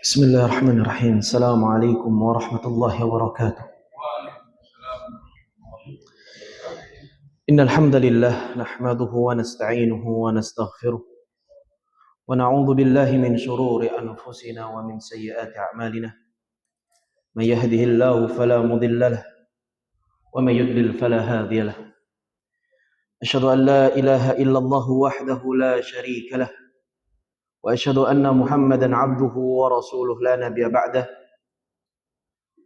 Bismillahirrahmanirrahim. Assalamualaikum warahmatullahi wabarakatuh. Innal hamdalillah nahmaduhu wa nasta'inuhu wa nastaghfiruh wa na'udzu billahi min shururi anfusina wa min sayyiati a'malina. May yahdihillahu fala mudilla lahu wa may yudlil fala hadiya lahu. Asyhadu an la ilaha illallah wahdahu la syarika lahu wa asyhadu anna Muhammadan 'abduhu wa rasuluhu la nabiyya ba'dahu.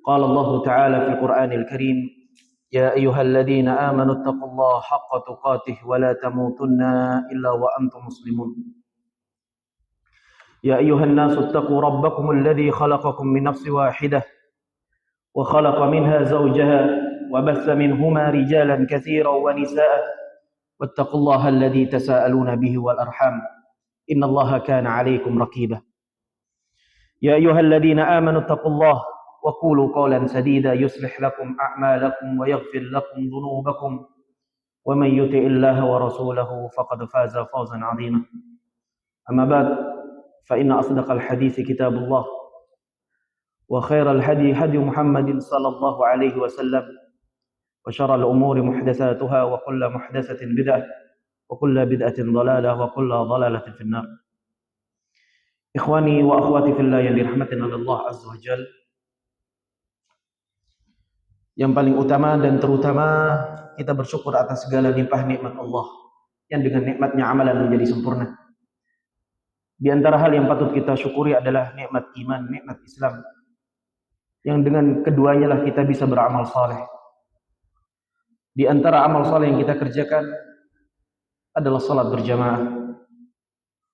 Qala Allah ta'ala fil Qur'anil Karim, ya ayyuhalladzina amanu taqullaha haqqa tuqatih wa la tamutunna illa wa antum muslimun. Ya ayyuhan nasu taqu rabbakumul ladzi khalaqakum min nafsin wahidah wa khalaqa minha zawjaha wa bassa minhuma rijalan katsiran wa nisaa'a wattaqullaha alladzi tasaaluna bihi wal arham innallaha kana 'alaykum raqiba. Ya ayyuhalladzina amanu taqullaha وقولوا قولا سديدا يصلح لكم أعمالكم ويغفر لكم ذنوبكم ومن يطع الله ورسوله فقد فاز فوزا عظيما. أما بعد فإن أصدق الحديث كتاب الله وخير الهدي هدي محمد صلى الله عليه وسلم وشر الأمور محدثاتها وكل محدثة بدعة وكل بدعة ضلالة وكل ضلالة في النار. إخواني وأخواتي في الله yang dirahmati oleh Allah Azza wa Jalla. Yang paling utama dan terutama kita bersyukur atas segala limpah nikmat Allah yang dengan nikmatnya amalan menjadi sempurna. Di antara hal yang patut kita syukuri adalah nikmat iman, nikmat Islam. Yang dengan keduanya lah kita bisa beramal saleh. Di antara amal saleh yang kita kerjakan adalah salat berjamaah.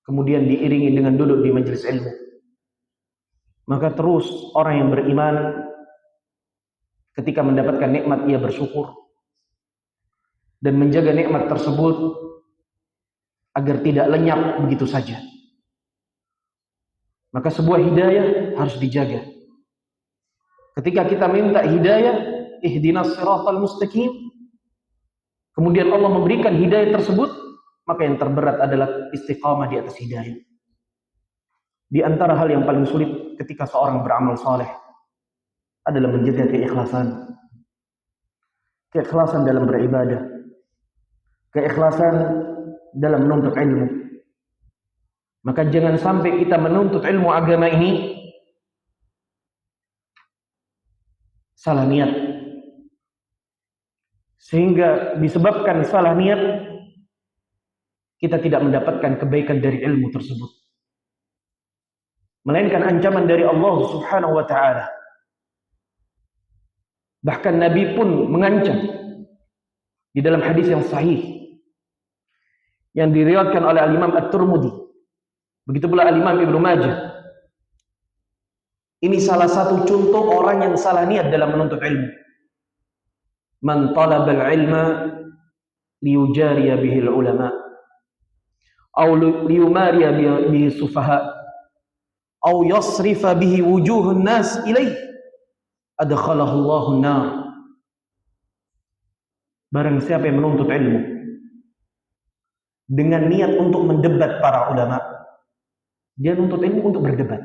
Kemudian diiringi dengan duduk di majelis ilmu. Maka terus orang yang beriman ketika mendapatkan nikmat ia bersyukur dan menjaga nikmat tersebut agar tidak lenyap begitu saja. Maka sebuah hidayah harus dijaga. Ketika kita minta hidayah, ihdinas siratal mustaqim, kemudian Allah memberikan hidayah tersebut, maka yang terberat adalah istiqamah di atas hidayah. Di antara hal yang paling sulit ketika seorang beramal saleh adalah menjaga keikhlasan. Keikhlasan dalam beribadah. Keikhlasan dalam menuntut ilmu. Maka jangan sampai kita menuntut ilmu agama ini salah niat. Sehingga disebabkan salah niat kita tidak mendapatkan kebaikan dari ilmu tersebut. Melainkan ancaman dari Allah Subhanahu wa ta'ala. Bahkan Nabi pun mengancam di dalam hadis yang sahih yang diriwayatkan oleh Al-Imam At-Tirmidzi, begitu pula Al-Imam Ibnu Majah. Ini salah satu contoh orang yang salah niat dalam menuntut ilmu. Man talabal ilma liyujariya bihil ulama aw liyumariya bihi sufaha aw yasrifa bihi wujuhun nas ilaih adkhalahu Allahu an-nar. Barang siapa yang menuntut ilmu dengan niat untuk mendebat para ulama, dia menuntut ilmu untuk berdebat,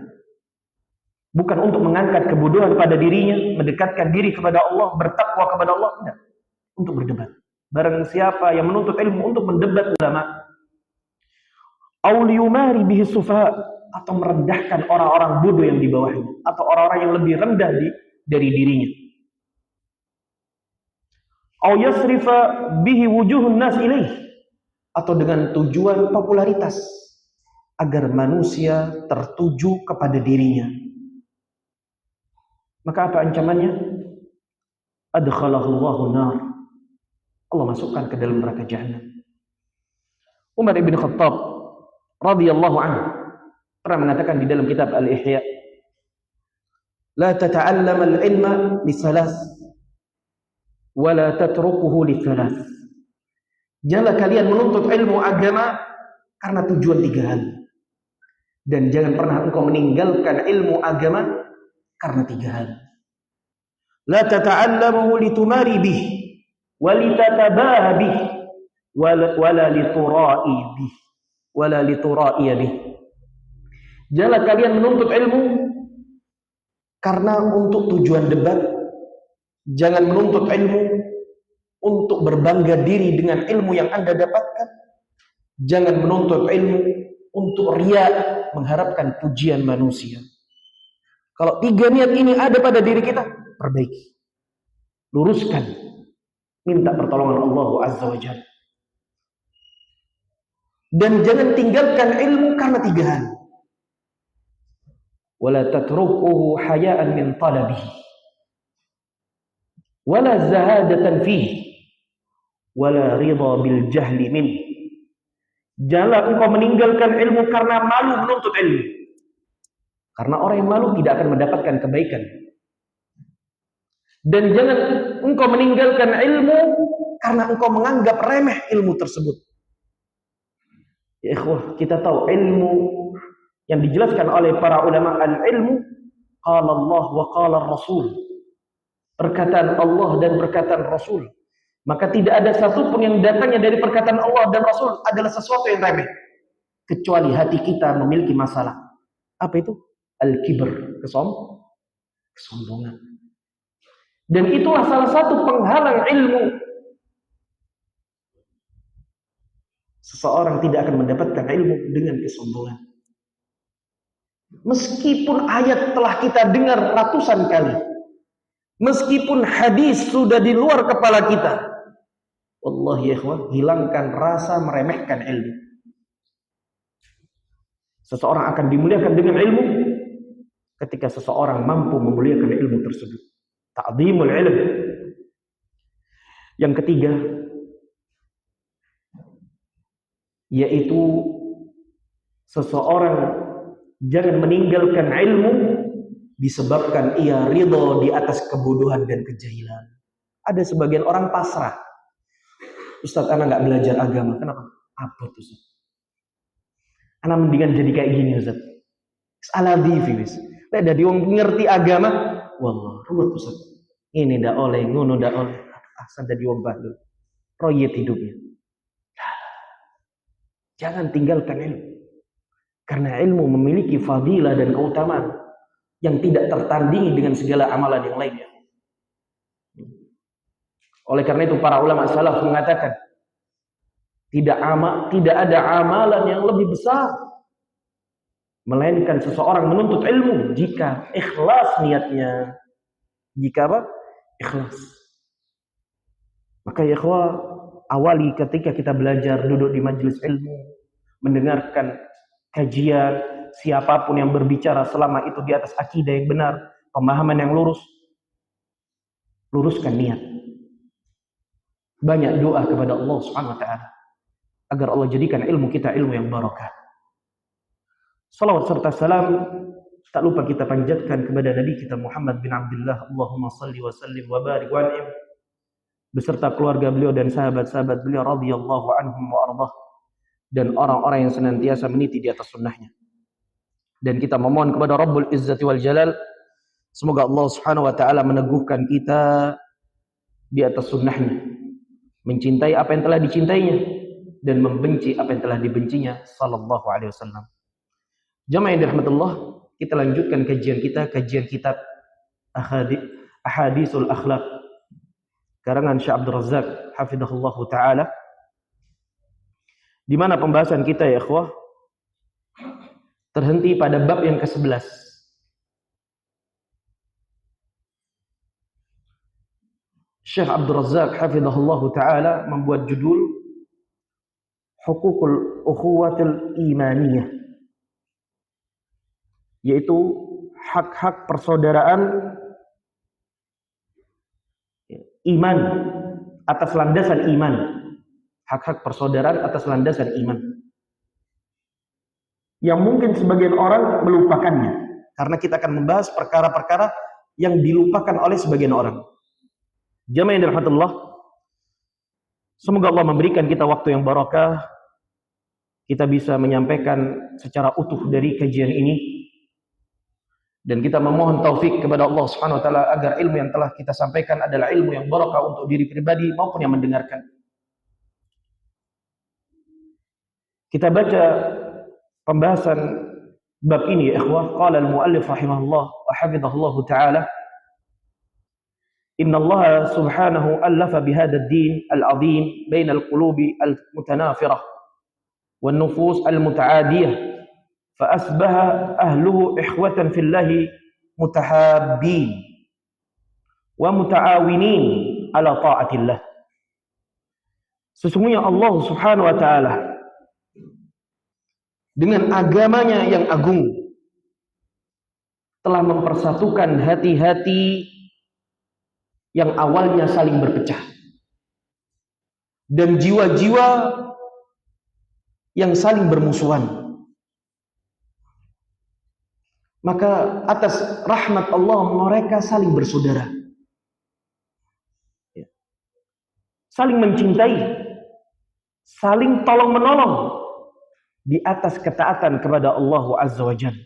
bukan untuk mengangkat kebodohan pada dirinya, mendekatkan diri kepada Allah, bertakwa kepada Allah, tidak, untuk berdebat. Barang siapa yang menuntut ilmu untuk mendebat ulama, aw liyumari bihi sufaha, atau merendahkan orang-orang bodoh yang di bawahnya, atau orang-orang yang lebih rendah dari dirinya. Au yasrifa bihi wujuhun nas ilaih, atau dengan tujuan popularitas agar manusia tertuju kepada dirinya. Maka apa ancamannya? Adkhalahu Allahu nar. Allah masukkan ke dalam neraka jahanam. Umar ibn Khattab radhiyallahu anhu pernah mengatakan di dalam kitab Al-Ihya, la tata'allam al-ilma li salas wa la tatrukuhu li salas. Janganlah kalian menuntut ilmu agama karena tujuan 3 hal. Dan jangan pernah engkau meninggalkan ilmu agama karena 3 hal. La tata'allamuhu litumari bih. walitatabaha bih wala litura'i bih wala litura'i bih. Janganlah kalian menuntut ilmu karena untuk tujuan debat. Jangan menuntut ilmu untuk berbangga diri dengan ilmu yang Anda dapatkan. Jangan menuntut ilmu untuk riya, mengharapkan pujian manusia. Kalau 3 niat ini ada pada diri kita, perbaiki, luruskan, minta pertolongan Allah Azza wa Jalla. Dan jangan tinggalkan ilmu karena 3 hal. Wala tatrukuhu haya'an min talabihi, wala zahadatan fihi, wala ridha bil jahli min. Janganlah engkau meninggalkan ilmu karena malu menuntut ilmu. Karena orang yang malu tidak akan mendapatkan kebaikan. Dan jangan engkau meninggalkan ilmu karena engkau menganggap remeh ilmu tersebut. Ya ikhwah, kita tahu ilmu yang dijelaskan oleh para ulama, al-ilmu qala Allah wa qala Rasul. Perkataan Allah dan perkataan Rasul. Maka tidak ada satupun yang datangnya dari perkataan Allah dan Rasul adalah sesuatu yang remeh. Kecuali hati kita memiliki masalah. Apa itu? Al-kibr, kesombongan. Dan itulah salah satu penghalang ilmu. Seseorang tidak akan mendapatkan ilmu dengan kesombongan. Meskipun ayat telah kita dengar ratusan kali. Meskipun hadis sudah di luar kepala kita. Wallahi ya ikhwan, hilangkan rasa meremehkan ilmu. Seseorang akan dimuliakan dengan ilmu ketika seseorang mampu memuliakan ilmu tersebut. Ta'zimul ilm. Yang ketiga, yaitu seseorang jangan meninggalkan ilmu disebabkan ia ridho di atas kebodohan dan kejahilan. Ada sebagian orang pasrah. Ustaz, anak nggak belajar agama. Kenapa? Apa tuh, Ustaz? Anak mendingan jadi kayak gini, Ustaz. Salah divi, Ustaz. Lah dari wong ngerti agama, wallah, ruwet, Ustaz. Ini ndak oleh, ngono ndak oleh. Asal jadi wong bahlul. Proyek hidupnya. Jangan tinggalkan ilmu. Karena ilmu memiliki fadilah dan keutamaan yang tidak tertandingi dengan segala amalan yang lainnya. Oleh karena itu para ulama salaf mengatakan tidak ada amalan yang lebih besar melainkan seseorang menuntut ilmu jika ikhlas niatnya. Jika apa? Ikhlas. Maka ya ikhwah, awali ketika kita belajar duduk di majelis ilmu, mendengarkan kajian, siapapun yang berbicara selama itu di atas akidah yang benar, pemahaman yang lurus, luruskan niat. Banyak doa kepada Allah Subhanahu wa taala agar Allah jadikan ilmu kita ilmu yang barakah. Salawat serta salam tak lupa kita panjatkan kepada Nabi kita Muhammad bin Abdullah. Allahumma salli wa sallim wa barik wa an'im, beserta keluarga beliau dan sahabat-sahabat beliau radhiyallahu anhum wa ardah, dan orang-orang yang senantiasa meniti di atas sunnahnya. Dan kita memohon kepada Rabbul Izzati wal Jalal, semoga Allah Subhanahu wa taala meneguhkan kita di atas sunnahnya, mencintai apa yang telah dicintainya dan membenci apa yang telah dibencinya sallallahu alaihi wasallam. Jamaah yang dirahmati Allah, kita lanjutkan kajian kitab Ahadisul Akhlaq karangan Syekh Abdul Razak hafizahullah taala, di mana pembahasan kita ya ikhwah terhenti pada bab yang ke-11. Syekh Abdul Razak hafizahullah taala membuat judul Hukukul Ukhuwatil Imaniyah, yaitu hak-hak persaudaraan iman atas landasan iman. Hak-hak persaudaraan atas landasan iman. Yang mungkin sebagian orang melupakannya, karena kita akan membahas perkara-perkara yang dilupakan oleh sebagian orang. Jamaah yang dirahmati Allah, semoga Allah memberikan kita waktu yang barakah, kita bisa menyampaikan secara utuh dari kajian ini, Dan kita memohon taufik kepada Allah Subhanahu wa taala agar ilmu yang telah kita sampaikan adalah ilmu yang barakah untuk diri pribadi maupun yang mendengarkan. Kita baca pembahasan bab ini ya ikhwah. Qala al-muallif rahimahullah wa hafizahullah taala, inna Allah subhanahu allafa bihadha ad-din al-azim baina al-qulubi al-mutanafirah wan nufus al-mutaadiyah fa asbaha ahluhu ikhwatan fillahi mutahabbin wa mutaawinin ala ta'atillah. Sesungguhnya Allah subhanahu wa ta'ala dengan agamanya yang agung telah mempersatukan hati-hati yang awalnya saling berpecah dan jiwa-jiwa yang saling bermusuhan. Maka atas rahmat Allah mereka saling bersaudara, saling mencintai, saling tolong menolong di atas ketaatan kepada Allah Azza wa Jalla.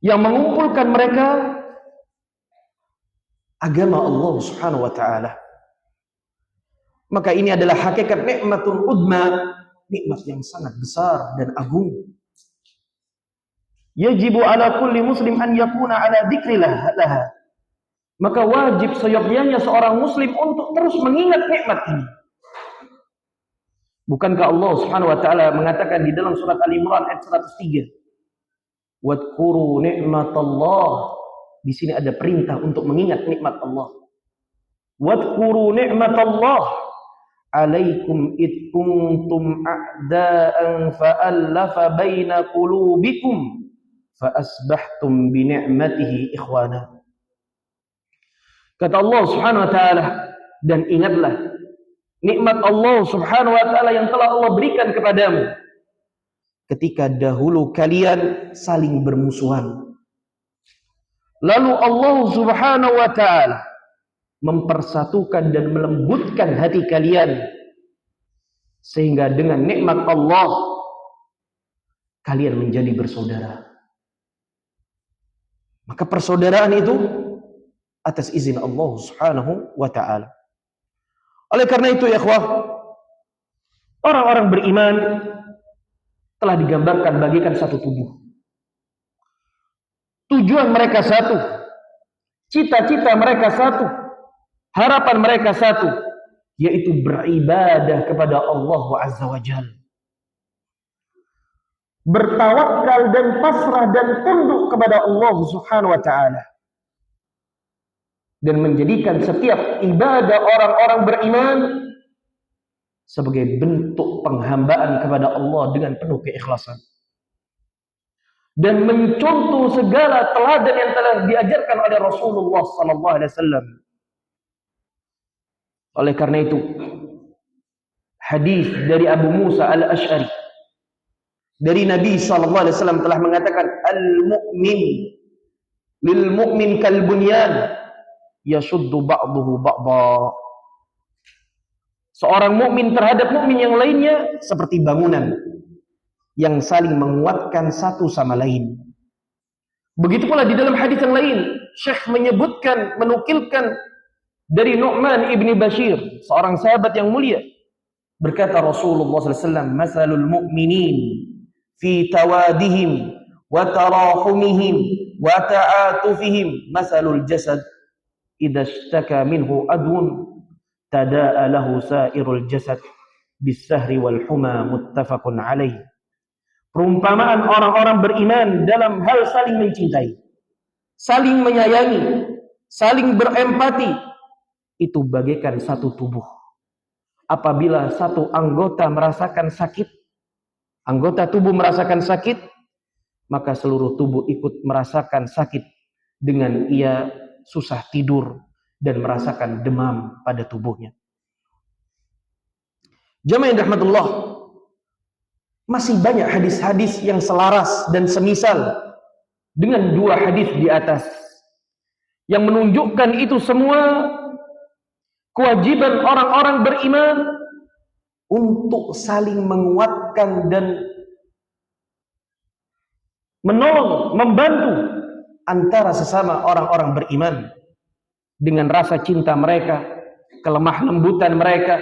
Yang mengumpulkan mereka agama Allah Subhanahu wa taala. Maka ini adalah hakikat nikmatul udma, nikmat yang sangat besar dan agung. Yajibu ala kulli muslim an yakuna ala dzikrillah laha. Maka wajib seyogyanya seorang muslim untuk terus mengingat nikmat ini. Bukankah Allah Subhanahu wa taala mengatakan di dalam surat Al-Imran ayat 103, "Wadhkuru ni'matallah." Di sini ada perintah untuk mengingat nikmat Allah. "Wadhkuru ni'matallah 'alaikum id kuntum a'da'an fa'alafa baina qulubikum fa asbahtum bi ni'matihi ikhwana." Kata Allah Subhanahu wa taala, dan ingatlah nikmat Allah Subhanahu wa taala yang telah Allah berikan kepadamu ketika dahulu kalian saling bermusuhan. Lalu Allah Subhanahu wa taala mempersatukan dan melembutkan hati kalian sehingga dengan nikmat Allah kalian menjadi bersaudara. Maka persaudaraan itu atas izin Allah Subhanahu wa taala. Oleh karena itu ya ikhwah, orang-orang beriman telah digambarkan bagaikan satu tubuh. Tujuan mereka satu, cita-cita mereka satu, harapan mereka satu, yaitu beribadah kepada Allah Azza wa Jalla. Bertawakal dan pasrah dan tunduk kepada Allah Subhanahu wa taala. Dan menjadikan setiap ibadah orang-orang beriman sebagai bentuk penghambaan kepada Allah dengan penuh keikhlasan. Dan mencontoh segala teladan yang telah diajarkan oleh Rasulullah sallallahu alaihi wasallam. Oleh karena itu, hadis dari Abu Musa al-Asy'ari dari Nabi sallallahu alaihi wasallam telah mengatakan, al-mu'min lil mu'min kal bunyan yashuddu ba'duhu ba'dha. Seorang mukmin terhadap mukmin yang lainnya seperti bangunan yang saling menguatkan satu sama lain. Begitu pula di dalam hadis yang lain, Syekh menyebutkan, menukilkan dari Nu'man ibni Bashir, seorang sahabat yang mulia. Berkata Rasulullah SAW, "Masalul mu'minin fi tawadihim wa tarahumihim wa ta'atufihim masalul jasad idza ishtaka minhu adwun tada'a lahu sa'irul jasad bis-sahri wal huma muttafaqun alaih." Perumpamaan orang-orang beriman dalam hal saling mencintai, saling menyayangi, saling berempati, itu bagaikan satu tubuh. Apabila satu anggota merasakan sakit, anggota tubuh merasakan sakit, maka seluruh tubuh ikut merasakan sakit dengan ia susah tidur dan merasakan demam pada tubuhnya. Jamaah yang rahmatullah, masih banyak hadis-hadis yang selaras dan semisal dengan dua hadis di atas yang menunjukkan itu semua kewajiban orang-orang beriman untuk saling menguatkan dan menolong, membantu antara sesama orang-orang beriman dengan rasa cinta mereka, kelemah lembutan mereka,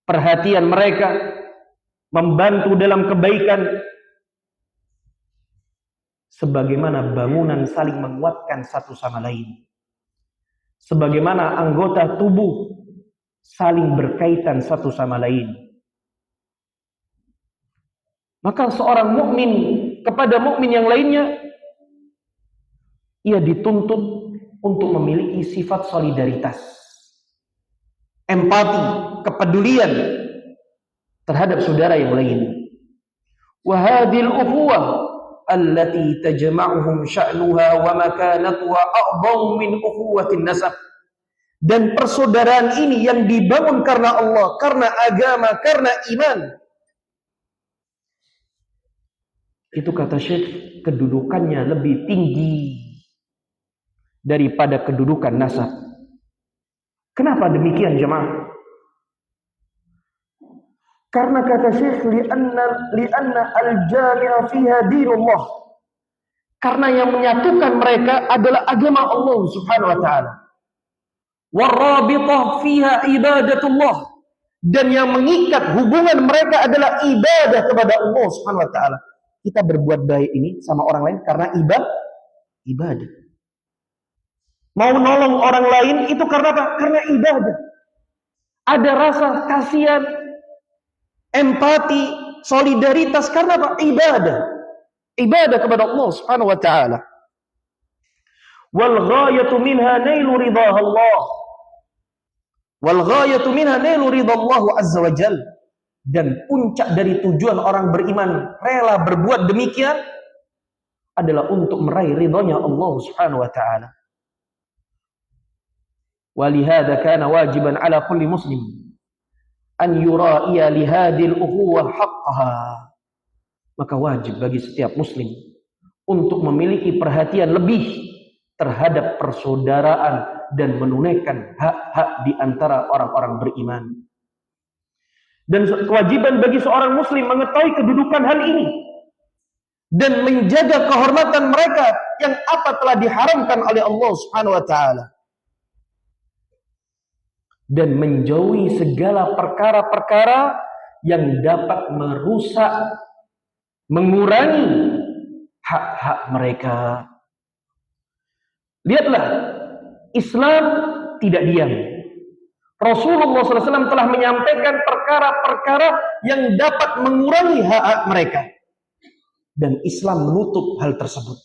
perhatian mereka, membantu dalam kebaikan, sebagaimana bangunan saling menguatkan satu sama lain, sebagaimana anggota tubuh saling berkaitan satu sama lain. Maka seorang mukmin kepada mukmin yang lainnya, ia dituntut untuk memiliki sifat solidaritas, empati, kepedulian terhadap saudara yang lain. Wa hadhil ukhuwah allati tajma'uhum sya'nuha wa makanatuha a'dhamu min ukhuwatin nasab. Dan persaudaraan ini yang dibangun karena Allah, karena agama, karena iman, itu kata Syekh, kedudukannya lebih tinggi daripada kedudukan nasab. Kenapa demikian jemaah? Karena kata Syekh, lianna al-jami'a fiha dinullah. Karena yang menyatukan mereka adalah agama Allah Subhanahu wa taala. Warabitah fiha ibadatullah. Dan yang mengikat hubungan mereka adalah ibadah kepada Allah Subhanahu wa taala. Kita berbuat baik ini sama orang lain karena ibadah. Mau nolong orang lain itu karena apa? Karena ibadah. Ada rasa kasihan, empati, solidaritas karena apa? Ibadah. Ibadah kepada Allah Subhanahu wa taala. Wal ghayatu minha nailu ridha Allah. Wal ghayatu minha nailu ridha Allah azza wa jalla. Dan puncak dari tujuan orang beriman rela berbuat demikian adalah untuk meraih ridhonya Allah Subhanahu wa taala. Walihada kana wajiban ala kulli muslim an yura'iya li hadhil ukhuwah haqqaha. Maka wajib bagi setiap muslim untuk memiliki perhatian lebih terhadap persaudaraan dan menunaikan hak-hak di antara orang-orang beriman. Dan kewajiban bagi seorang muslim mengetahui kedudukan hal ini dan menjaga kehormatan mereka yang apa telah diharamkan oleh Allah Subhanahu wa taala, dan menjauhi segala perkara-perkara yang dapat merusak, mengurangi hak-hak mereka. Lihatlah, Islam tidak diam. Rasulullah SAW telah menyampaikan perkara-perkara yang dapat mengurangi hak-hak mereka. Dan Islam menutup hal tersebut.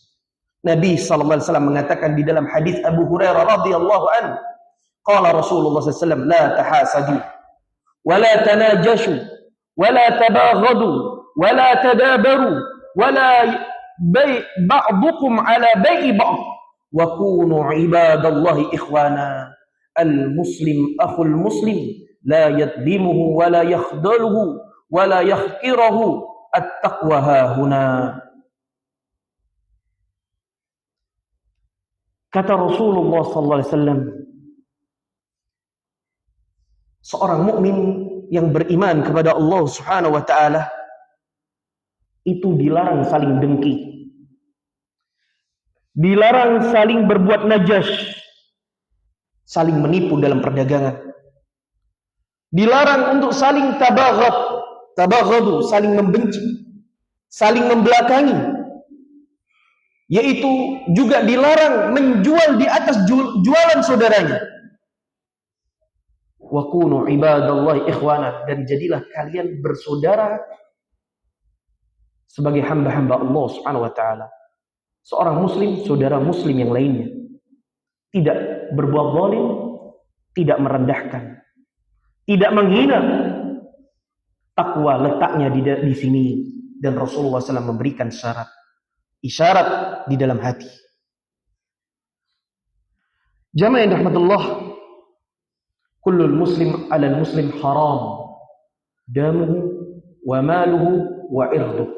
Nabi SAW mengatakan di dalam hadis Abu Hurairah radhiyallahu anhu, qala Rasulullah SAW, la tahasadu, wa la tanajashu, wa la tabaghadu, wa la tadabaru, wa la ba'dukum ala bai'i ba'd, wa kunu ibadallahi ikhwana. Al-muslim akhul muslim la yadlimuhu wa la yakhdaluhu wa la yahqirahu at-taqwa hahuna. Kata Rasulullah sallallahu alaihi wasallam, seorang mukmin yang beriman kepada Allah Subhanahu wa taala itu dilarang saling dengki, dilarang saling berbuat najas, saling menipu dalam perdagangan. Dilarang untuk saling tabaghadu, saling membenci, saling membelakangi. Yaitu juga dilarang menjual di atas jualan saudaranya. Wa kunu ibadallahi ikhwana, dan jadilah kalian bersaudara sebagai hamba-hamba Allah Subhanahu wa taala. Seorang muslim, saudara muslim yang lainnya. Tidak berbuat zalim, tidak merendahkan, tidak menghina. Takwa letaknya di sini, dan Rasulullah SAW memberikan syarat, isyarat di dalam hati. Jamaah yang rahmatullah, kullul muslim 'alal muslim haram damuhu wa maluhu wa irduh.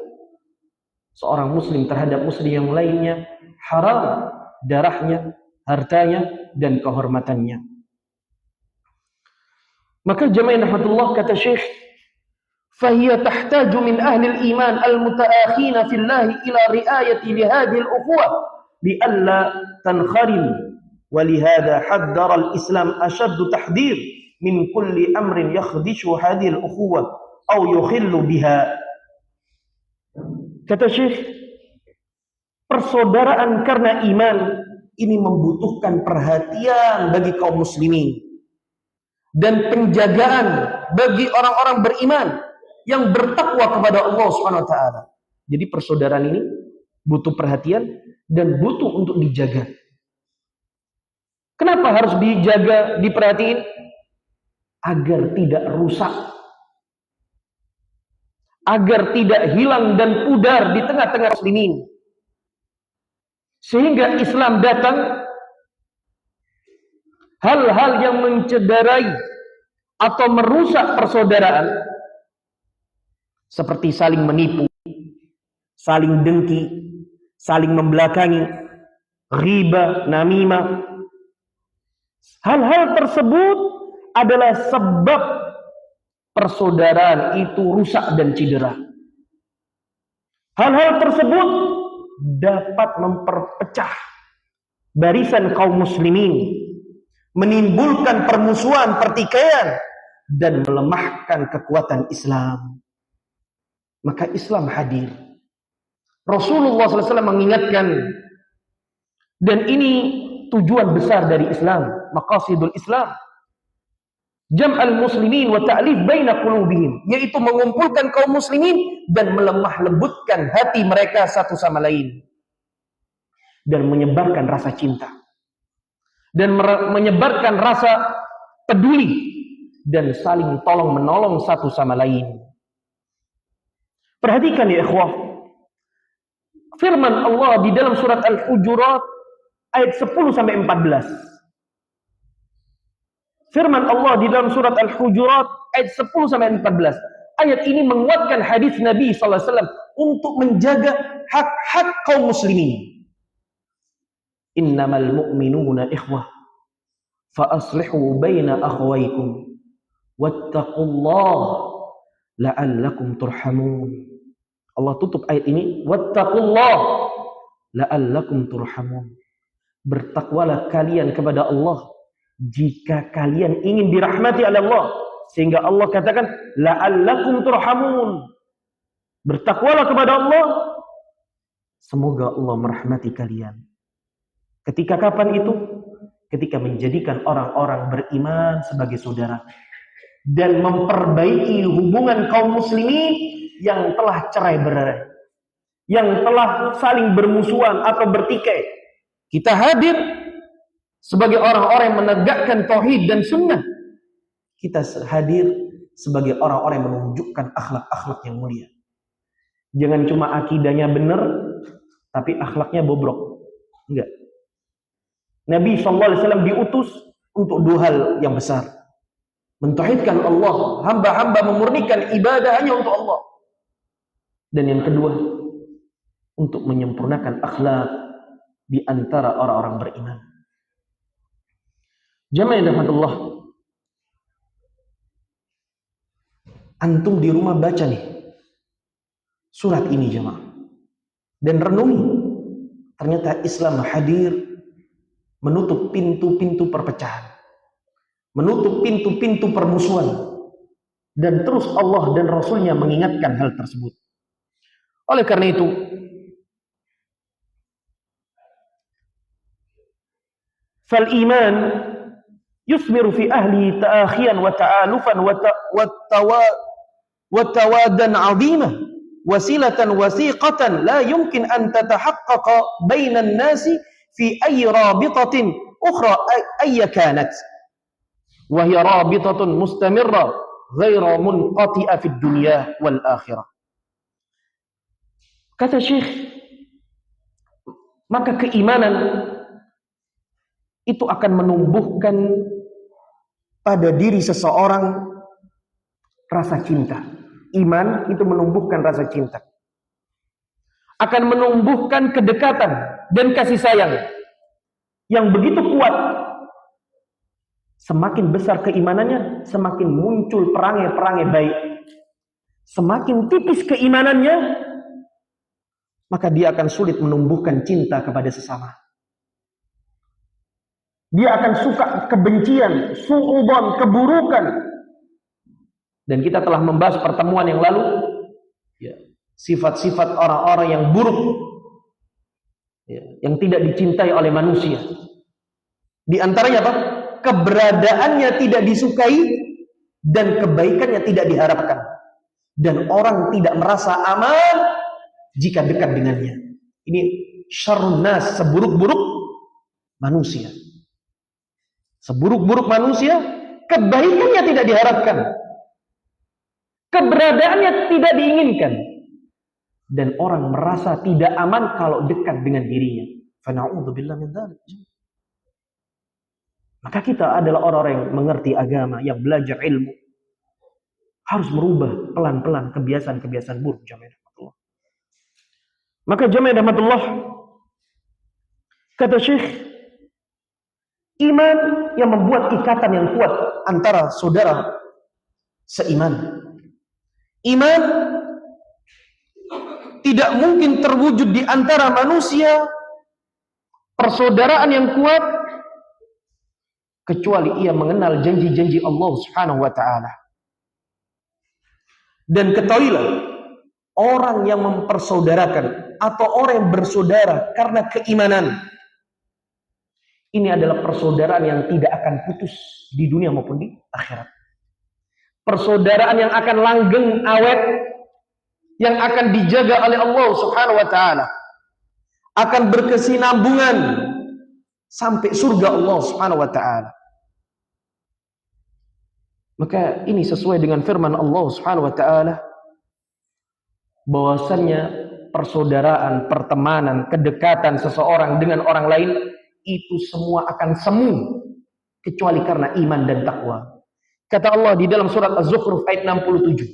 Seorang muslim terhadap muslim yang lainnya haram darahnya, hartanya, dan kehormatannya. Maka jamaah rahmatullah, kata Syekh, فهي تحتاج من أهل الإيمان المتآخين في الله إلى رعاية لهذه الأخوة لئلا تنخرم ولهذا حذر الإسلام أشد تحذير من كل أمر يخدش هذه الأخوة أو يخل بها. Kata Syekh, persaudaraan karena iman ini membutuhkan perhatian bagi kaum muslimin dan penjagaan bagi orang-orang beriman yang bertakwa kepada Allah Subhanahu wa taala. Jadi persaudaraan ini butuh perhatian dan butuh untuk dijaga. Kenapa harus dijaga, diperhatiin? Agar tidak rusak, agar tidak hilang dan pudar di tengah-tengah muslimin. Sehingga Islam datang, hal-hal yang mencederai atau merusak persaudaraan seperti saling menipu, saling dengki, saling membelakangi, riba, namimah. Hal-hal tersebut adalah sebab persaudaraan itu rusak dan cedera. Hal-hal tersebut dapat memperpecah barisan kaum muslimin, menimbulkan permusuhan, pertikaian, dan melemahkan kekuatan Islam. Maka Islam hadir. Rasulullah SAW mengingatkan, dan ini tujuan besar dari Islam, maqasidul Islam, jam'al muslimin wa ta'lif baina qulubihim, yaitu mengumpulkan kaum muslimin dan melemah lembutkan hati mereka satu sama lain, dan menyebarkan rasa cinta, dan menyebarkan rasa peduli, dan saling tolong menolong satu sama lain. Perhatikan ya ikhwah, firman Allah di dalam surat Al-Hujurat ayat 10-14. Firman Allah di dalam surat Al-Hujurat ayat 10-14. Ayat ini menguatkan hadis Nabi SAW untuk menjaga hak-hak kaum muslimin. Innamal mu'minuna ikhwah fa aslihu baina akhwaykum wattaqullaha la'allakum turhamun. Allah tutup ayat ini, wattaqullaha la'allakum turhamun. Bertakwalah kalian kepada Allah jika kalian ingin dirahmati oleh Allah. Sehingga Allah katakan la'allakum turhamun. Bertakwalah kepada Allah, semoga Allah merahmati kalian. Ketika kapan itu? Ketika menjadikan orang-orang beriman sebagai saudara dan memperbaiki hubungan kaum muslimin yang telah cerai-berai, yang telah saling bermusuhan atau bertikai. Kita hadir sebagai orang-orang yang menegakkan tauhid dan sunnah. Kita hadir sebagai orang-orang yang menunjukkan akhlak-akhlak yang mulia. Jangan cuma akidahnya benar, tapi akhlaknya bobrok. Enggak. Nabi SAW diutus untuk dua hal yang besar. Mentauhidkan Allah, hamba-hamba memurnikan ibadah hanya untuk Allah. Dan yang kedua, untuk menyempurnakan akhlak di antara orang-orang beriman. Jamaah yang dirahmati Allah, antum di rumah baca nih surat ini jamaah, dan renungi. Ternyata Islam hadir menutup pintu-pintu perpecahan, menutup pintu-pintu permusuhan, dan terus Allah dan Rasulnya mengingatkan hal tersebut. Oleh karena itu, fal iman yusmiru fi ahli ta'akhiyan wa ta'alufan wa tawadan 'azimah wasilatan wasiqatan la yumkin an tatahaqqaqa bainan nasi fi ayyi rabitatin ukhra ayya kanat wa hiya rabitatun mustamirra ghaira munqati'a fid dunya wal akhirah. Kata Syekh, maka keimanan itu akan menumbuhkan pada diri seseorang rasa cinta. Iman itu menumbuhkan rasa cinta. Akan menumbuhkan kedekatan dan kasih sayang yang begitu kuat. Semakin besar keimanannya, semakin muncul perangai-perangai baik. semakin tipis keimanannya, maka dia akan sulit menumbuhkan cinta kepada sesama. Dia akan suka kebencian, su'udzon, keburukan. Dan kita telah membahas pertemuan yang lalu sifat-sifat orang-orang yang buruk, yang tidak dicintai oleh manusia. Di antaranya apa? Keberadaannya tidak disukai dan kebaikannya tidak diharapkan. Dan orang tidak merasa aman jika dekat dengannya. Ini syarrun nas, seburuk-buruk manusia. Seburuk-buruk manusia, kebaikannya tidak diharapkan. Keberadaannya tidak diinginkan. Dan orang merasa tidak aman kalau dekat dengan dirinya. Fana'udzubillah min dzalik. Maka kita adalah orang-orang yang mengerti agama, yang belajar ilmu. Harus merubah pelan-pelan kebiasaan-kebiasaan buruk. Jamaah rahmatullah. Maka jamaah rahmatullah, kata Syekh, iman yang membuat ikatan yang kuat antara saudara seiman. Iman tidak mungkin terwujud di antara manusia, persaudaraan yang kuat, kecuali ia mengenal janji-janji Allah Subhanahu wa ta'ala. Dan ketahuilah, orang yang mempersaudarakan atau orang yang bersaudara karena keimanan, ini adalah persaudaraan yang tidak akan putus di dunia maupun di akhirat. Persaudaraan yang akan langgeng, awet, yang akan dijaga oleh Allah Subhanahu wa ta'ala, akan berkesinambungan sampai surga Allah Subhanahu wa ta'ala. Maka ini sesuai dengan firman Allah Subhanahu wa ta'ala, bahwasannya persaudaraan, pertemanan, kedekatan seseorang dengan orang lain itu semua akan semu kecuali karena iman dan takwa. Kata Allah di dalam surat Az-Zukhruf ayat 67,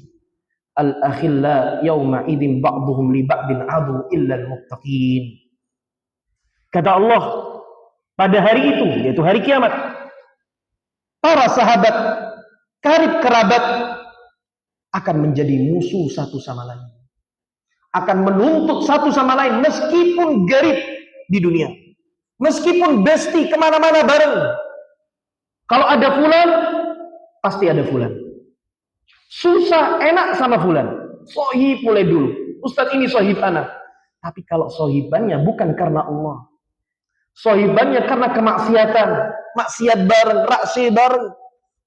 al-akhilla yawma idzin ba'dhum li ba'din adu illa al-muttaqin. Kata Allah, pada hari itu, yaitu hari kiamat, para sahabat, karib kerabat akan menjadi musuh satu sama lain, akan menuntut satu sama lain meskipun garib di dunia, meskipun besti kemana-mana bareng. Kalau ada fulan, pasti ada fulan. Susah enak sama fulan, sohib mulai dulu, Ustadz ini sohib anak. Tapi kalau sohibannya bukan karena Allah, sohibannya karena kemaksiatan, maksiat bareng, raksi bareng,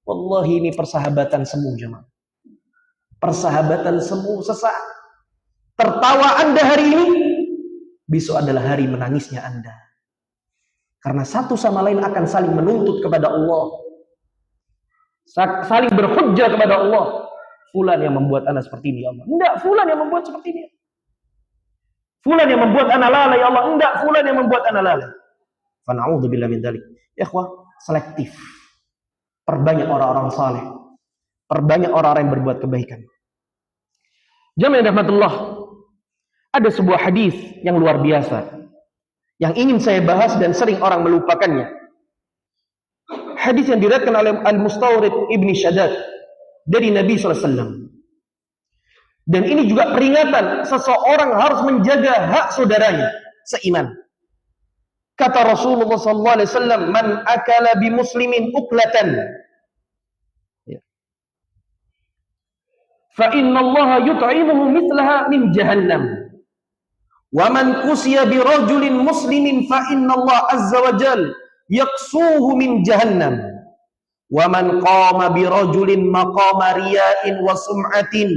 wallahi ini persahabatan semu jemaah. Persahabatan semu sesaat. Tertawa Anda hari ini, besok adalah hari menangisnya Anda. Karena satu sama lain akan saling menuntut kepada Allah, saling berhujjah kepada Allah. Fulan yang membuat Anda seperti ini ya Allah. Enggak, fulan yang membuat seperti ini. Fulan yang membuat Anda lalai ya Allah. Enggak, fulan yang membuat Anda lalai. Fana'udzubillah min dzalik. Ikhwah, selektif. Perbanyak orang-orang saleh. Perbanyak orang-orang yang berbuat kebaikan. Jamaah rahmatullah, ada sebuah hadis yang luar biasa yang ingin saya bahas dan sering orang melupakannya. Hadis yang diriwayatkan oleh Al-Mustawrid Ibni Shaddad dari Nabi SAW. Dan ini juga peringatan seseorang harus menjaga hak saudaranya seiman. Kata Rasulullah SAW, man akala bi muslimin uklatan, fa inna Allah yut'imuhu mithlaha min jahannam. Wa man kusiya bi rajulin muslimin fa inna Allah azza wa jal yaqsuhu min jahannam. Wa man qama bi rajulin maqama riya'in wa sum'atin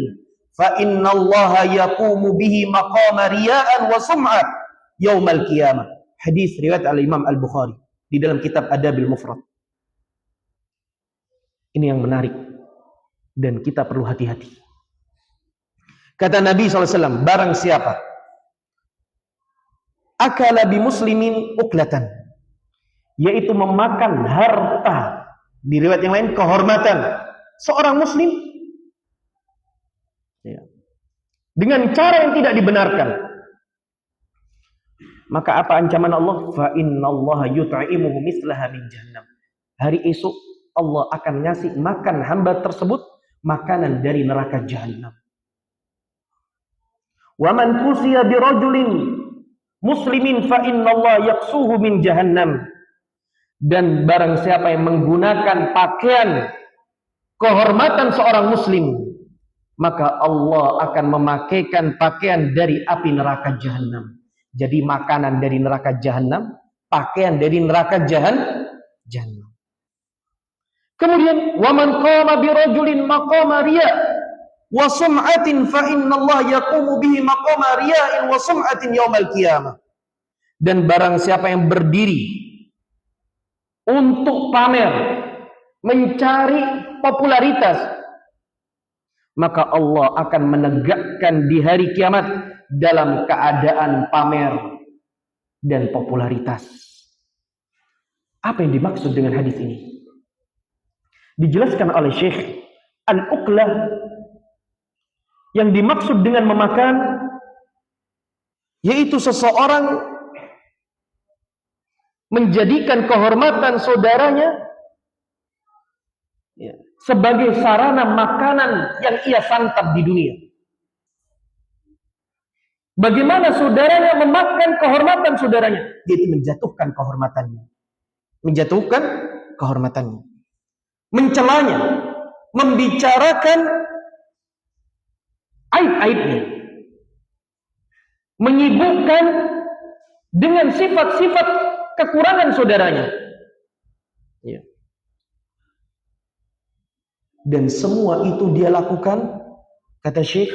fa inna Allah yaqumu bihi maqama riya'an wa sum'at yaumal qiyamah. Hadis riwayat al-Imam Al-Bukhari di dalam kitab Adabil Mufrad. Ini yang menarik dan kita perlu hati-hati. Kata Nabi SAW, barang siapa akala bi muslimin uklatan, yaitu memakan harta, di riwayat yang lain kehormatan seorang muslim, dengan cara yang tidak dibenarkan, maka apa ancaman Allah? Fa innallaha yut'imuhu mislaha min jahannam. Hari esok Allah akan ngasih makan hamba tersebut makanan dari neraka jahannam. Wa man kusiya bi rajulin muslimin fa innallaha yaqsuhu min jahannam. Dan barang siapa yang menggunakan pakaian kehormatan seorang muslim, maka Allah akan memakaikan pakaian dari api neraka jahanam. Jadi makanan dari neraka jahanam, pakaian dari neraka jahanam. Kemudian wa man qama bi rajulin maqama riya wa sum'atin fa innallaha yaqumu bihi maqama riya'in wa sum'atin yaumal qiyamah. Dan barang siapa yang berdiri untuk pamer, mencari popularitas, maka Allah akan menegakkan di hari kiamat dalam keadaan pamer dan popularitas. Apa yang dimaksud dengan hadis ini? Dijelaskan oleh Syekh Al-Uqlah, yang dimaksud dengan memakan yaitu seseorang menjadikan kehormatan saudaranya sebagai sarana makanan yang ia santap di dunia. Bagaimana saudaranya memakan kehormatan saudaranya? Yaitu menjatuhkan kehormatannya. Menjatuhkan kehormatannya. Mencelanya. Membicarakan aib-aibnya. Menyibukkan dengan sifat-sifat kekurangan saudaranya. Ya. Dan semua itu dia lakukan, kata Syekh,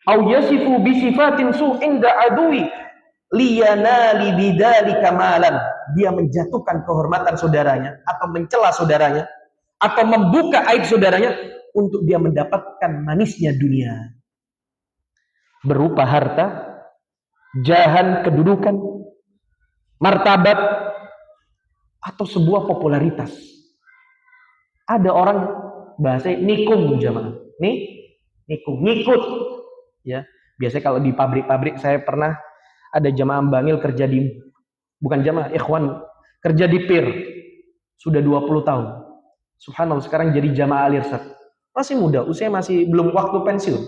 au yasifu bi sifatin su'in da'adui liyanali bidzalika malan. Dia menjatuhkan kehormatan saudaranya atau mencela saudaranya atau membuka aib saudaranya untuk dia mendapatkan manisnya dunia. Berupa harta, jahan, kedudukan, martabat, atau sebuah popularitas. Ada orang bahasa nikung jamaah. Nikung, ngikut. Ya, biasanya kalau di pabrik-pabrik, saya pernah ada jamaah Bangil kerja di, bukan jamaah, ikhwan, kerja di PIR. Sudah 20 tahun. Subhanallah, sekarang jadi jamaah Al-Irsyad. Masih muda, usia masih belum waktu pensiun.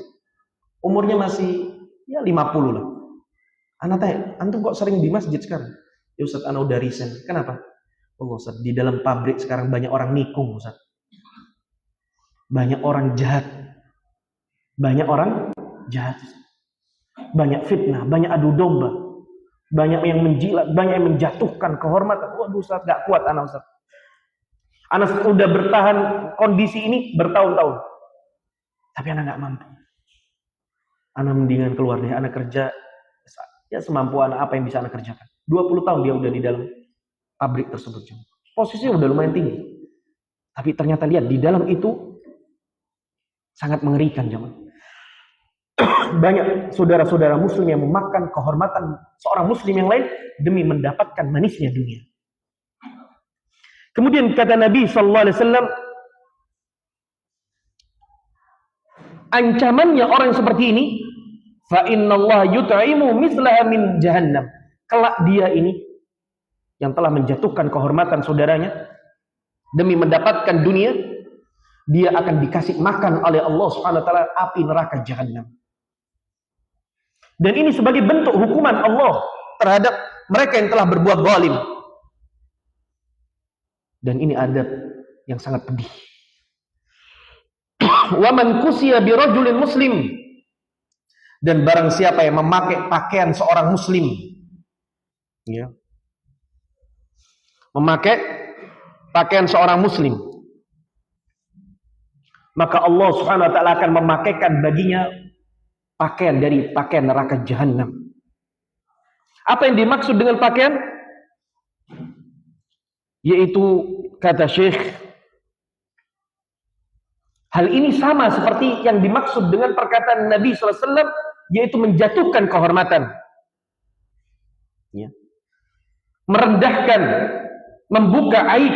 Umurnya masih ya 50 lah. Anak tanya, antum kok sering di masjid sekarang? Ya Ustaz, ana udah resign. Kenapa? Oh Ustaz, di dalam pabrik sekarang banyak orang nikung Ustaz. Banyak orang jahat. Banyak orang jahat. Banyak fitnah, banyak adu domba. Banyak yang menjilat, banyak yang menjatuhkan kehormatan. Waduh Ustaz, gak kuat anak Ustaz. Anak udah bertahan kondisi ini bertahun-tahun. Tapi anak gak mampu. Anak mendingan keluar deh, anak kerja ya semampu anak apa yang bisa anak kerjakan. 20 tahun dia udah di dalam pabrik tersebut. Posisinya udah lumayan tinggi. Tapi ternyata lihat, di dalam itu sangat mengerikan jemaah. Banyak saudara-saudara muslim yang memakan kehormatan seorang muslim yang lain demi mendapatkan manisnya dunia. Kemudian kata Nabi sallallahu alaihi wasallam, ancamannya orang seperti ini, fa innallaha yut'imu mislaha min jahannam. Kelak dia ini yang telah menjatuhkan kehormatan saudaranya demi mendapatkan dunia, dia akan dikasih makan oleh Allah Subhanahu wa taala api neraka jahanam. Dan ini sebagai bentuk hukuman Allah terhadap mereka yang telah berbuat zalim. Dan ini adab yang sangat pedih. Wa man kusiya bi rajulin muslim, dan barang siapa yang memakai pakaian seorang muslim, ya, memakai pakaian seorang muslim, maka Allah Subhanahu wa taala akan memakaikan baginya pakaian dari pakaian neraka jahanam. Apa yang dimaksud dengan pakaian? Yaitu kata Syekh, hal ini sama seperti yang dimaksud dengan perkataan Nabi sallallahu alaihi wasallam, yaitu menjatuhkan kehormatan, ya, merendahkan, membuka aib,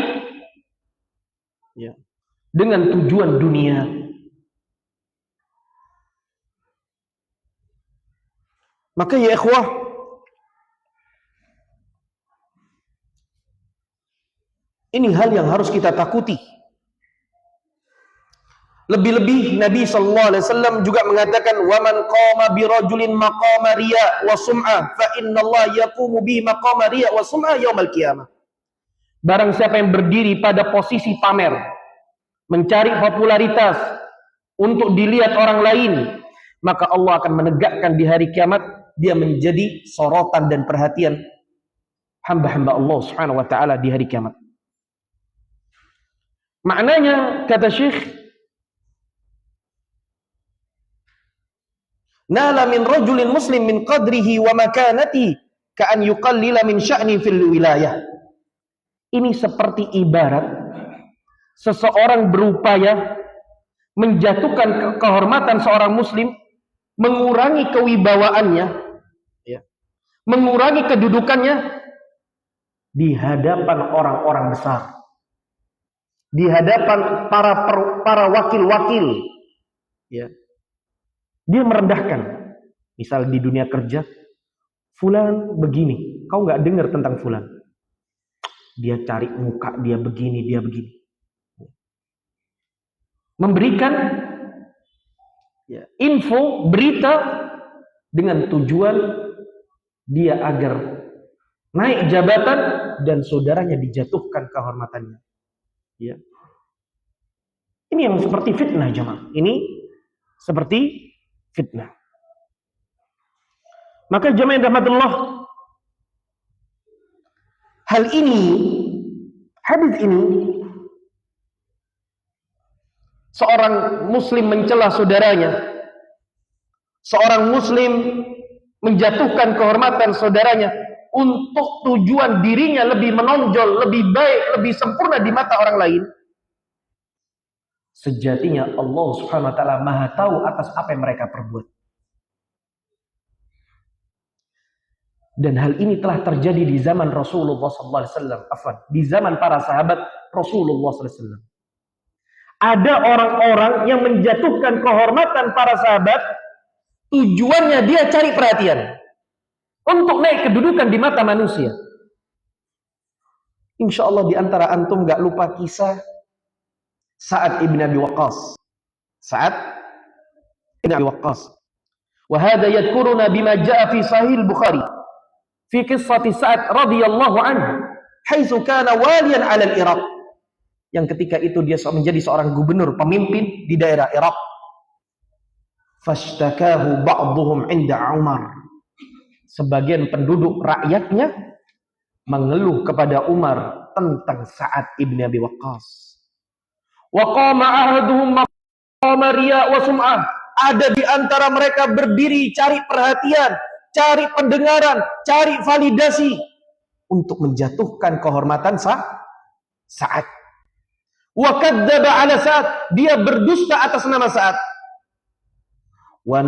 ya, dengan tujuan dunia. Maka ya ikhwah, ini hal yang harus kita takuti. Lebih-lebih Nabi sallallahu alaihi wasallam juga mengatakan, "Wa man qama bi rajulin maqama riya wa sum'ah fa innallaha yaqumu bi maqama riya wa sum'ah yaumil qiyamah." Barang siapa yang berdiri pada posisi pamer, mencari popularitas untuk dilihat orang lain, maka Allah akan menegakkan di hari kiamat dia menjadi sorotan dan perhatian hamba-hamba Allah Subhanahu wa taala di hari kiamat. Maknanya kata Syekh, nala min rajulin muslim min qadrihi wa makanatihi ka'an yuqallila min sya'ni fil wilayah. Ini seperti ibarat seseorang berupaya menjatuhkan kehormatan seorang muslim, mengurangi kewibawaannya, ya, mengurangi kedudukannya di hadapan orang-orang besar, di hadapan para wakil-wakil, ya. Dia merendahkan. Misal di dunia kerja, fulan begini, kau nggak dengar tentang fulan. Dia cari muka, dia begini, dia begini. Memberikan, ya, info, berita dengan tujuan dia agar naik jabatan dan saudaranya dijatuhkan kehormatannya. Ya. Ini yang seperti fitnah, jemaah. Ini seperti fitnah. Maka jemaah yang rahmatullah, hal ini, hadis ini, seorang muslim mencela saudaranya, seorang muslim menjatuhkan kehormatan saudaranya untuk tujuan dirinya lebih menonjol, lebih baik, lebih sempurna di mata orang lain. Sejatinya Allah Subhanahu wa taala Maha tahu atas apa yang mereka perbuat. Dan hal ini telah terjadi di zaman Rasulullah sallallahu alaihi wasallam, di zaman para sahabat Rasulullah sallallahu alaihi wasallam. Ada orang-orang yang menjatuhkan kehormatan para sahabat, tujuannya dia cari perhatian untuk naik kedudukan di mata manusia. Insya Allah di antara antum gak lupa kisah Sa'ad ibn Abi Waqqas. Sa'ad ibn Abi Waqqas. Wa hadha yadhkuruna bima jaa fi Sahih Bukhari fi qissati Sa'ad radhiyallahu anhu haitsu kana waliyan 'ala al-Iraq. Yang ketika itu dia menjadi seorang gubernur, pemimpin di daerah Irak. Fashtakahu ba'dhum 'inda Umar. Sebagian penduduk rakyatnya mengeluh kepada Umar tentang Sa'ad ibn Abi Waqqas. Wa qama ahaduhum maqama riya wa sum'ah. Ada di antara mereka berdiri cari perhatian, cari pendengaran, cari validasi untuk menjatuhkan kehormatan Sa'ad. Wa kadzdzaba 'ala Sa'ad, dia berdusta atas nama Sa'ad. Wa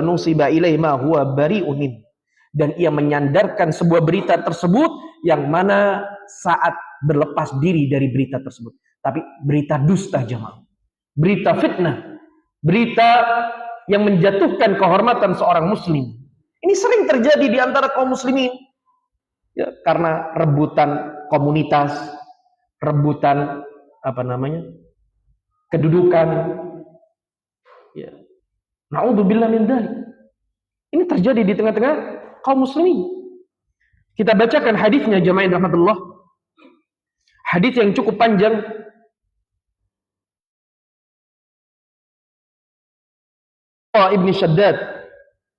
nusiba ilaihi ma huwa bari'un min, dan ia menyandarkan sebuah berita tersebut yang mana Sa'ad berlepas diri dari berita tersebut. Tapi berita dusta, jemaah. Berita fitnah, berita yang menjatuhkan kehormatan seorang muslim. Ini sering terjadi di antara kaum muslimin. Ya, karena rebutan komunitas, rebutan kedudukan. Ya. Na'udzubillah min dzalik. Ini terjadi di tengah-tengah kaum muslimin. Kita bacakan hadisnya jemaah rahmatullah. Hadis yang cukup panjang. Ibn Shaddad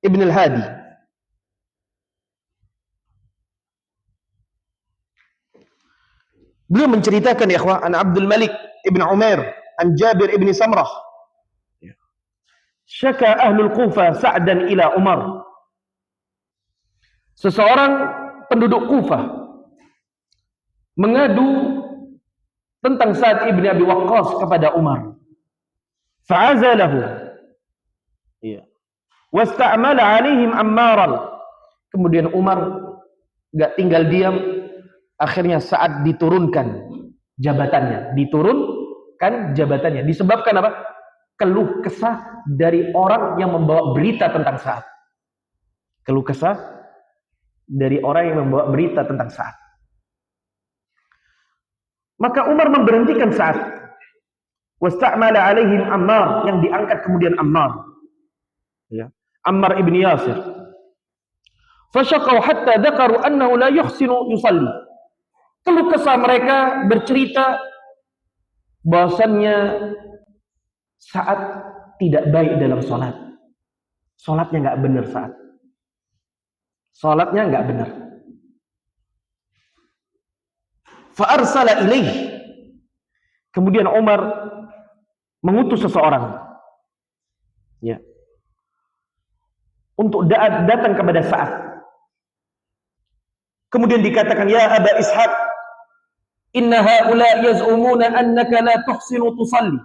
Ibn al-Hadi. Beliau menceritakan, ya ikhwah, an Abdul Malik Ibn Umair an Jabir Ibn Samrah. Syaka ahlul Kufah Sa'dan ila Umar. Seseorang penduduk Kufah mengadu tentang Sa'ad ibn Abi Waqqas kepada Umar. Fa'azalahu. Iya. Wasta'mala 'alaihim Ammaran. Kemudian Umar enggak tinggal diam, akhirnya Sa'ad diturunkan jabatannya, disebabkan apa? Keluh kesah dari orang yang membawa berita tentang Sa'ad. Keluh kesah dari orang yang membawa berita tentang Sa'ad. Maka Umar memberhentikan Sa'ad. Wasta'mala alaihim Ammar, yang diangkat kemudian Ammar. Ya. Ammar ibn Yasir. Fasyaqaw hatta dzakaru annahu la yuhsinu yusalli. Keluh kesah mereka bercerita bahwasannya saat tidak baik dalam salat. Salatnya enggak benar saat. Salatnya enggak benar. Fa arsala ilaih. Kemudian Umar mengutus seseorang, ya, untuk datang kepada Sa'ad. Kemudian dikatakan, ya Aba Ishaq, inna haula yaz'umuna annaka la tuhsinu tusalli.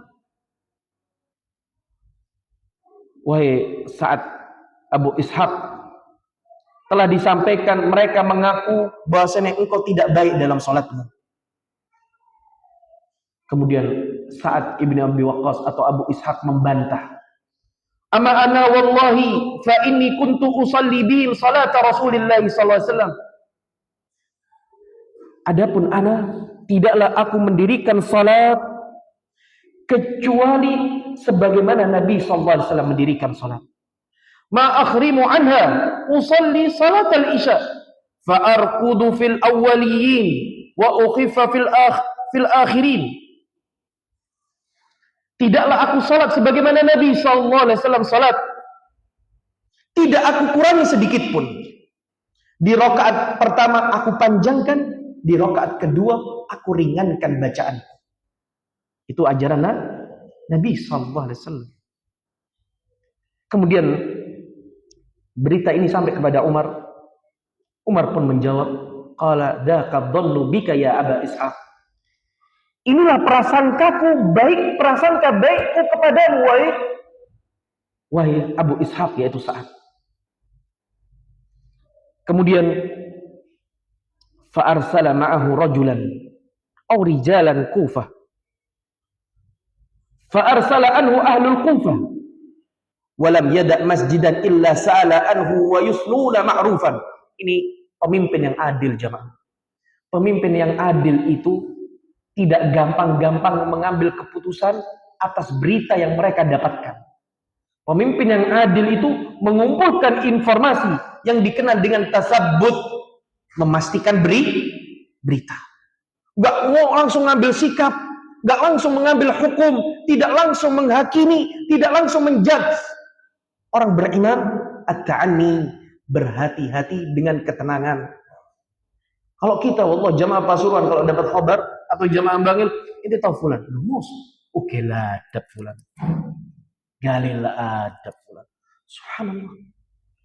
Wahai Sa'ad, Abu Ishaq, telah disampaikan mereka mengaku bahwasanya engkau tidak baik dalam salatmu. Kemudian Sa'ad ibn Abi Waqqas atau Abu Ishaq membantah. Ama ana wallahi fa inni kuntu usalli bihim salat Rasulillah sallallahu alaihi wasallam. Adapun ana, tidaklah aku mendirikan salat kecuali sebagaimana Nabi sallallahu alaihi wasallam mendirikan salat. Ma akhrimu anha usalli salat al-isya fa arqudu fil awwaliyin wa ukhifa fil akhirin. Tidaklah aku salat sebagaimana Nabi sallallahu alaihi wasallam salat. Tidak aku kurangi sedikit pun. Di rakaat pertama aku panjangkan, di rakaat kedua aku ringankan bacaan. Itu ajaran Nabi sallallahu alaihi wasallam. Kemudian berita ini sampai kepada Umar. Umar pun menjawab, qala dzaka dhallu bika ya Aba Ishaq. Inilah prasangkaku baik, prasangka baikku kepadamu wahai Abu Ishaq, yaitu Sa'ad. Kemudian fa arsala ma'ahu rajulan aw rijalan Kufah. Fa arsala anhu ahlul Kufah wa lam yada' masjidan illa sa'ala anhu wa yusluna ma'rufan. Ini pemimpin yang adil, jamaah. Pemimpin yang adil itu tidak gampang-gampang mengambil keputusan atas berita yang mereka dapatkan. Pemimpin yang adil itu mengumpulkan informasi yang dikenal dengan tasabbut, memastikan berita. Gak mau langsung ngambil sikap, gak langsung mengambil hukum, tidak langsung menghakimi, tidak langsung menjudge. Orang beriman, at-ta'anni, berhati-hati dengan ketenangan. Kalau kita, wallah, jamaah Pasuruan kalau dapat khabar atau jamaah Bangil, ini tahu fulan, lumus, oke lah, adab fulan, galil adab fulan, subhanallah,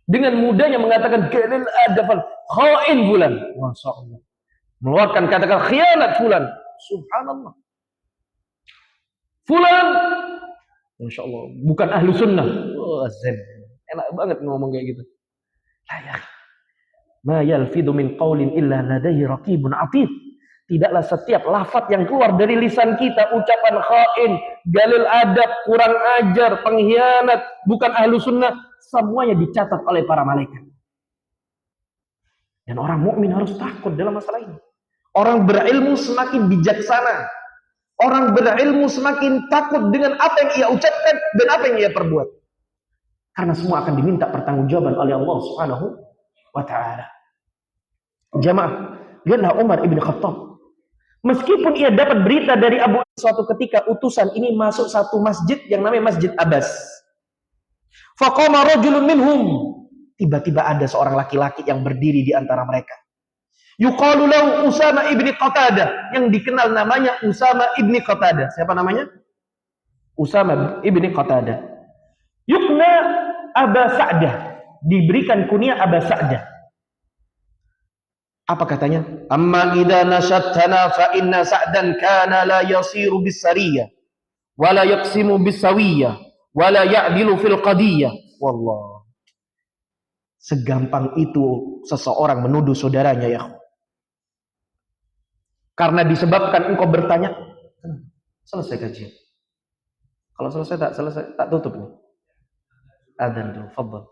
dengan mudahnya mengatakan galil adab fulan, khain fulan, masya Allah, mengeluarkan kata-kata khianat fulan, subhanallah, fulan, masya Allah, bukan ahlu sunnah, zen, enak banget ngomong kayak gitu, layak, ma yalfidu min qawlin illa ladaihi raqibun atid. Tidaklah setiap lafaz yang keluar dari lisan kita ucapan khain, galil adab, kurang ajar, pengkhianat, bukan ahlu sunnah, semuanya dicatat oleh para malaikat. Dan orang mukmin harus takut dalam masalah ini. Orang berilmu semakin bijaksana. Orang berilmu semakin takut dengan apa yang ia ucapkan dan apa yang ia perbuat. Karena semua akan diminta pertanggungjawaban oleh Allah Subhanahu wa taala. Jamaah, lihatlah Umar ibn Khattab. Meskipun ia dapat berita dari Abu, suatu ketika utusan ini masuk satu masjid yang namanya Masjid Abbas. Faqama rajulun minhum. Tiba-tiba ada seorang laki-laki yang berdiri di antara mereka. Yuqalu lahu Usama ibn Qatadah, yang dikenal namanya Usama ibn Qatadah. Siapa namanya? Usama ibn Qatadah. Yukna Aba Sa'dah, diberikan kunyah Aba Sa'dah. Apa katanya? Amma idza nashattana fa inna Sa'dan kana la yasiru bis-sariyah wa la yaqsimu bis-sawiyah wa la ya'dilu fil qadiyah. Wallah. Segampang itu seseorang menuduh saudaranya, ya. Karena disebabkan engkau bertanya, selesai kajian. Kalau selesai tak tutup nih. Adzan dulu, fadhal.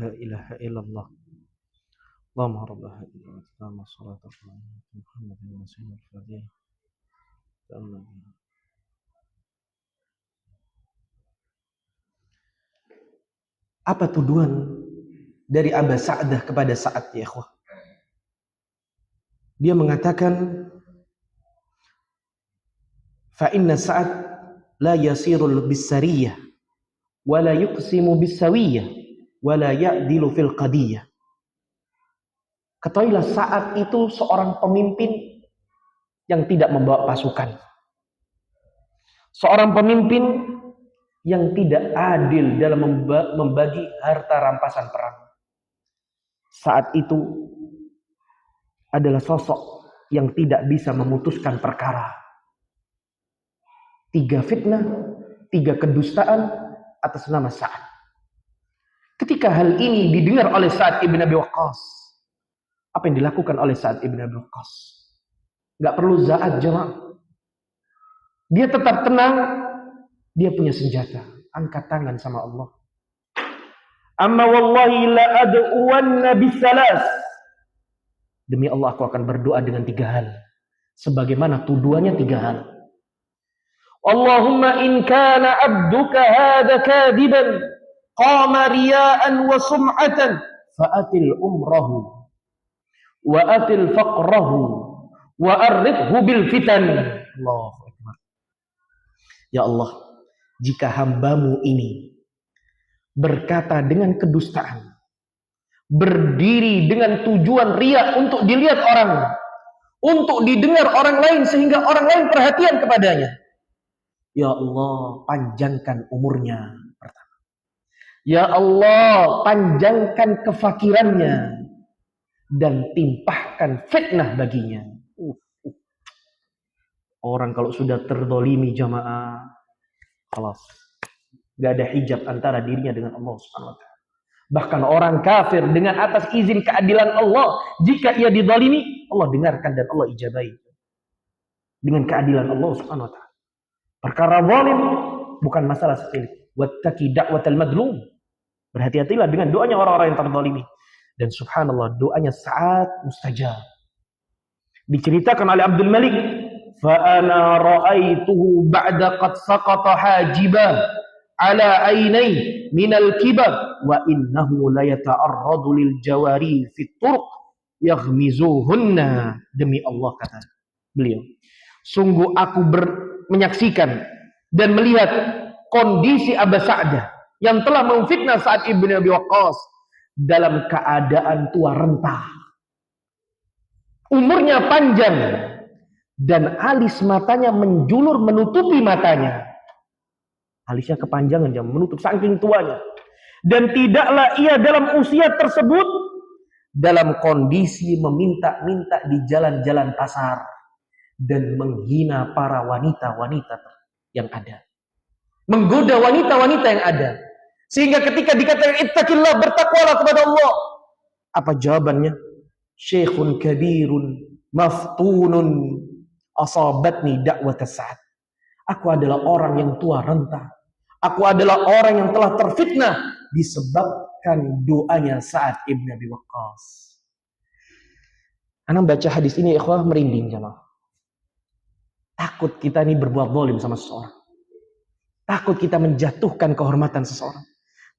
La ilaha illallah. Allahumma rabb hadhihi al-islam wa salatu ala Muhammadin wa sallam al-fadhil. Apa tuduhan dari Aba Sa'dah kepada Sa'ad, ya ikhwah? Dia mengatakan, fa inna Sa'ad la yasirul bis-sariyah wa la yuqsimu bis-sawiyah wa la ya'dilu fil qadiyah. Ketahuilah Sa'ad itu seorang pemimpin yang tidak membawa pasukan. Seorang pemimpin yang tidak adil dalam membagi harta rampasan perang. Saat itu adalah sosok yang tidak bisa memutuskan perkara. 3 fitnah, 3 kedustaan atas nama Sa'ad. Ketika hal ini didengar oleh Sa'ad ibn Abi Waqqas, apa yang dilakukan oleh Sa'ad ibn Abi Waqqas? Gak perlu zaat jemaah. Dia tetap tenang, dia punya senjata, angkat tangan sama Allah. Amma wallahi la ad'uwanna bisalas. Demi Allah aku akan berdoa dengan 3 hal. Sebagaimana tuduhannya 3 hal. Allahumma in kana abduka hadha kadiban qama riya'an wa sum'atan fa'atil umrahu wa atil faqrahu wa arridhu bil fitan. Allahu akbar. Ya Allah, jika hambamu ini berkata dengan kedustaan, berdiri dengan tujuan riya untuk dilihat orang, untuk didengar orang lain sehingga orang lain perhatian kepadanya, ya Allah, panjangkan umurnya. Pertama, ya Allah, panjangkan kefakirannya dan timpahkan fitnah baginya. Orang kalau sudah terdolimi jamaah, khalas, gak ada hijab antara dirinya dengan Allah Subhanahu wa ta'ala. Bahkan orang kafir dengan atas izin keadilan Allah, jika ia didolimi, Allah dengarkan dan Allah ijabai dengan keadilan Allah Subhanahu wa ta'ala. Perkara zalim bukan masalah sepele. Wattaqi da'watal madlum. Berhati-hatilah dengan doanya orang-orang yang terdolimi. Dan subhanallah, doanya Sa'ad mustajab. Diceritakan oleh Abdul Malik, فأنا رأيته بعد قد سقط حاجبا على عيني من الكبر وإنه ليتعرض للجواري في الطرق يغمزوهن. Demi Allah, kata beliau, sungguh aku menyaksikan dan melihat kondisi Abu Sa'dah yang telah memfitnah Sa'ad ibn Abi Waqqas dalam keadaan tua renta, umurnya panjang, dan alis matanya menjulur menutupi matanya. Alisnya kepanjangan, dia menutup saking tuanya. Dan tidaklah ia dalam usia tersebut dalam kondisi meminta-minta di jalan-jalan pasar dan menghina para wanita-wanita yang ada, menggoda wanita-wanita yang ada. Sehingga ketika dikatakan ittaqillah, bertakwalah kepada Allah, apa jawabannya? Syekhun kabirun maftunun asabatni da'wat Sa'ad. Aku adalah orang yang tua renta. Aku adalah orang yang telah terfitnah disebabkan doanya Sa'ad ibn Abi Waqqas. Anak baca hadis ini, ikhwah, merinding jemaah. Takut kita ini berbuat zalim sama seseorang. Takut kita menjatuhkan kehormatan seseorang.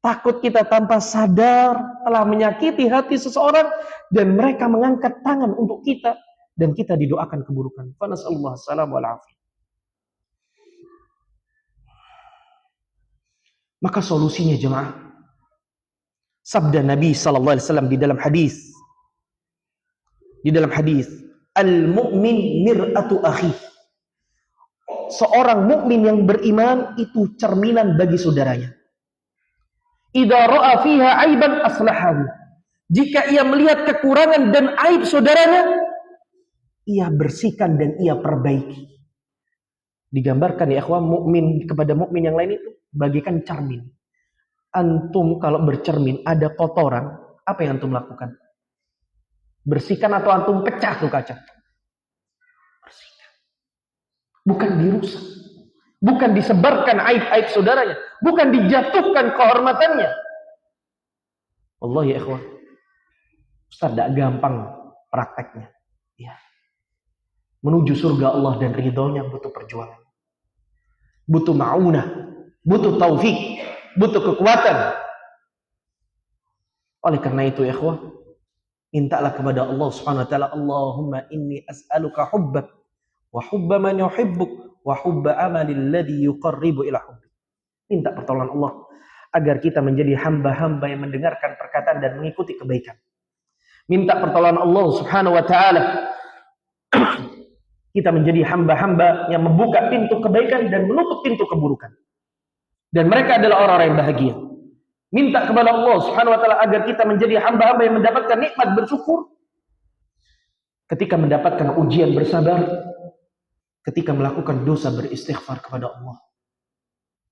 Takut kita tanpa sadar telah menyakiti hati seseorang dan mereka mengangkat tangan untuk kita dan kita didoakan keburukan. Fa nasallahu assalamu alaihi. Maka solusinya jemaah, sabda Nabi sallallahu alaihi wasallam di dalam hadis, al-mu'min mir'atu akhi. Seorang mukmin yang beriman itu cerminan bagi saudaranya. Idza ra'a fiha aiban aslahahu. Jika ia melihat kekurangan dan aib saudaranya, ia bersihkan dan ia perbaiki. Digambarkan ya ikhwan, mukmin kepada mukmin yang lain itu bagikan cermin. Antum kalau bercermin ada kotoran, apa yang antum lakukan? Bersihkan atau antum pecah tuh kaca? Bersihkan. Bukan dirusak. Bukan disebarkan aib-aib saudaranya. Bukan dijatuhkan kehormatannya. Allah ya ikhwan, Ustaz, tidak gampang prakteknya. Ya. Menuju surga Allah dan ridhonya butuh perjuangan. Butuh ma'unah, butuh taufik, butuh kekuatan. Oleh karena itu, ikhwah, mintalah kepada Allah Subhanahu wa taala, Allahumma inni as'aluka hubbak wa hubba man yuhibbuk wa hubba amalil ladzi yuqarribu ila hubbik. Minta pertolongan Allah agar kita menjadi hamba-hamba yang mendengarkan perkataan dan mengikuti kebaikan. Minta pertolongan Allah Subhanahu wa taala kita menjadi hamba-hamba yang membuka pintu kebaikan dan menutup pintu keburukan. Dan mereka adalah orang-orang yang bahagia. Minta kepada Allah Subhanahu wa taala agar kita menjadi hamba-hamba yang mendapatkan nikmat bersyukur. Ketika mendapatkan ujian bersabar. Ketika melakukan dosa beristighfar kepada Allah.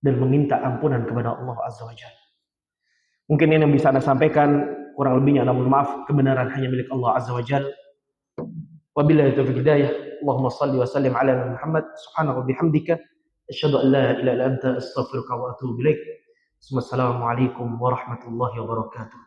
Dan meminta ampunan kepada Allah Azza wa Jalla. Mungkin ini yang bisa Anda sampaikan. Kurang lebihnya namun maaf. Kebenaran hanya milik Allah Azza wa Jalla. Wabillahi taufiq hidayah. Allahumma salli wa sallim ala Muhammad subhanahu wa bihamdika asyhadu an la ilaha illa anta astaghfiruka wa atubu ilaik. Wassalamualaikum warahmatullahi wabarakatuh.